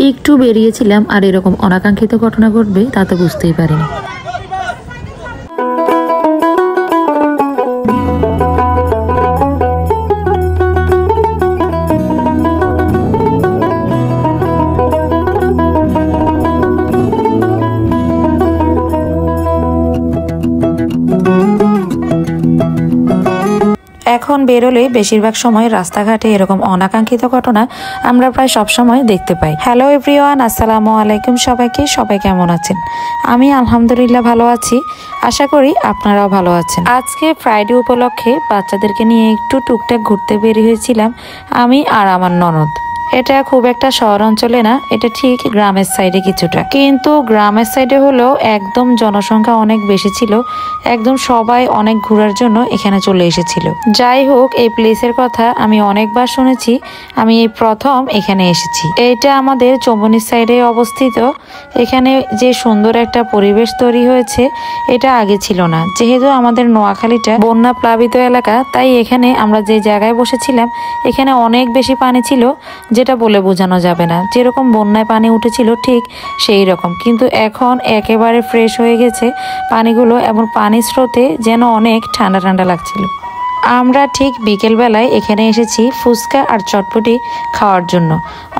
একটু বেরিয়েছিলাম আর এরকম অনাকাঙ্ক্ষিত ঘটনা ঘটবে তা তো বুঝতেই পারিনি। এখন বেরোলে বেশিরভাগ সময় রাস্তাঘাটে এরকম অনাকাঙ্ক্ষিত ঘটনা আমরা প্রায় সব সময় দেখতে পাই। হ্যালো এভরিওয়ান, আসসালামু আলাইকুম সবাইকে। সবাই কেমন আছেন? আমি আলহামদুলিল্লাহ ভালো আছি, আশা করি আপনারাও ভালো আছেন। আজকে ফ্রাইডে উপলক্ষে বাচ্চাদেরকে নিয়ে একটু টুকটাক ঘুরতে বেরিয়ে হয়েছিলাম আমি আর আমার ননদ। এটা খুব একটা শহর অঞ্চলে না, এটা ঠিক গ্রামের সাইডে কিছুটা, কিন্তু গ্রামের সাইডে হলেও একদম জনসংখ্যা অনেক বেশি ছিল, একদম সবাই অনেক ঘোরার জন্য এখানে চলে এসেছিল। যাই হোক, এই প্লেসের কথা আমি অনেকবার শুনেছি, আমি এই প্রথম এখানে এসেছি। এটা আমাদের চৌমনির সাইডে অবস্থিত। এখানে যে সুন্দর একটা পরিবেশ তৈরি হয়েছে এটা আগে ছিল না। যেহেতু আমাদের নোয়াখালীটা বন্যা প্লাবিত এলাকা, তাই এখানে আমরা যে জায়গায় বসেছিলাম এখানে অনেক বেশি পানি ছিল, যেটা বলে বোঝানো যাবে না। যেরকম বন্যায় পানি উঠেছিল ঠিক সেই রকম, কিন্তু এখন একেবারে ফ্রেশ হয়ে গেছে পানিগুলো এবং পানির স্রোতে যেন অনেক ঠান্ডা ঠান্ডা লাগছিল। আমরা ঠিক বিকেলবেলায় এখানে এসেছি ফুচকা আর চটপটি খাওয়ার জন্য।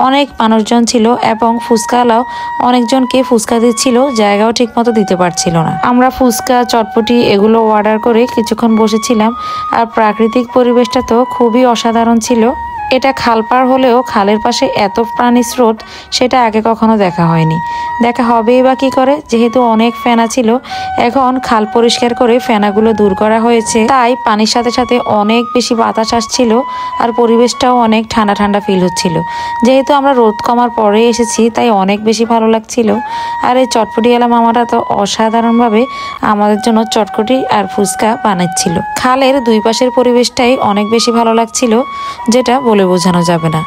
অনেক মানুষজন ছিল এবং ফুচকাওয়ালাও অনেকজনকে ফুচকা দিচ্ছিল, জায়গাও ঠিক মতো দিতে পারছিল না। আমরা ফুচকা চটপটি এগুলো অর্ডার করে কিছুক্ষণ বসেছিলাম। আর প্রাকৃতিক পরিবেশটা তো খুবই অসাধারণ ছিল। এটা খাল পার হলেও খালের পাশে এত প্রাণী স্রোত সেটা আগে কখনো দেখা হয়নি। দেখা হবেই বা কি করে, যেহেতু অনেক ফেনা ছিল। এখন খাল পরিষ্কার করে ফেনাগুলো দূর করা হয়েছে, তাই পানির সাথে সাথে অনেক বেশি বাতাস আসছিল আর পরিবেশটাও অনেক ঠান্ডা ঠান্ডা ফিল হচ্ছিল। যেহেতু আমরা রোদ কমার পরে এসেছি তাই অনেক বেশি ভালো লাগছিল। আর এই চটপটিওয়ালা মামাটা তো অসাধারণভাবে আমাদের জন্য চটপটি আর ফুচকা বানাচ্ছিল। খালের দুই পাশের পরিবেশটাই অনেক বেশি ভালো লাগছিল, যেটা বলে বোঝানো যাবে না।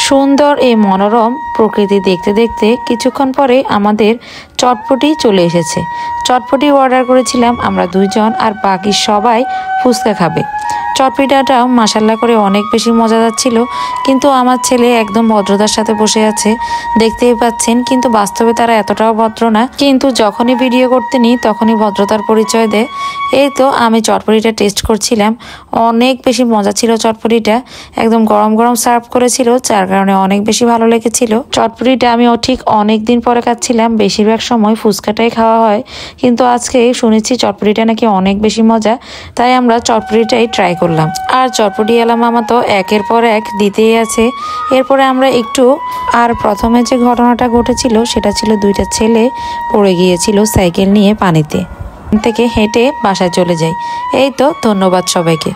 সুন্দর এই মনোরম প্রকৃতি দেখতে দেখতে কিছুক্ষণ পরে আমাদের চটপটি চলে এসেছে। চটপটি অর্ডার করেছিলাম আমরা দুইজন, আর বাকি সবাই ফুচকা খাবে। চটপটিটাও মাশাল্লাহ করে অনেক বেশি মজাদার ছিল, কিন্তু আমার ছেলে একদম ভদ্রতার সাথে বসে আছে, দেখতেই পাচ্ছেন। কিন্তু বাস্তবে তারা এতটাও ভদ্র না, কিন্তু যখনই ভিডিও করতে নিই তখনই ভদ্রতার পরিচয় দেয়। এই তো আমি চটপটিটা টেস্ট করছিলাম, অনেক বেশি মজা ছিল চটপটিটা। একদম গরম গরম সার্ভ করেছিল, যার কারণে অনেক বেশি ভালো লেগেছিল। চটপটিটা আমিও ঠিক অনেক দিন পরে খাচ্ছিলাম, বেশিরভাগ সময় ফুচকাটাই খাওয়া হয়, কিন্তু আজকে শুনেছি চটপটিটা নাকি অনেক বেশি মজা, তাই আমরা চটপটিটাই ট্রাই করলাম। আর চটপটিওয়ালা মামা তো একের পর এক দিতেই আছে। এরপরে আমরা একটু, আর প্রথমে যে ঘটনাটা ঘটেছিল সেটা ছিল দুইটা ছেলে পড়ে গিয়েছিল সাইকেল নিয়ে পানিতে, থেকে হেঁটে বাসায় চলে যায়। এই তো, ধন্যবাদ সবাইকে।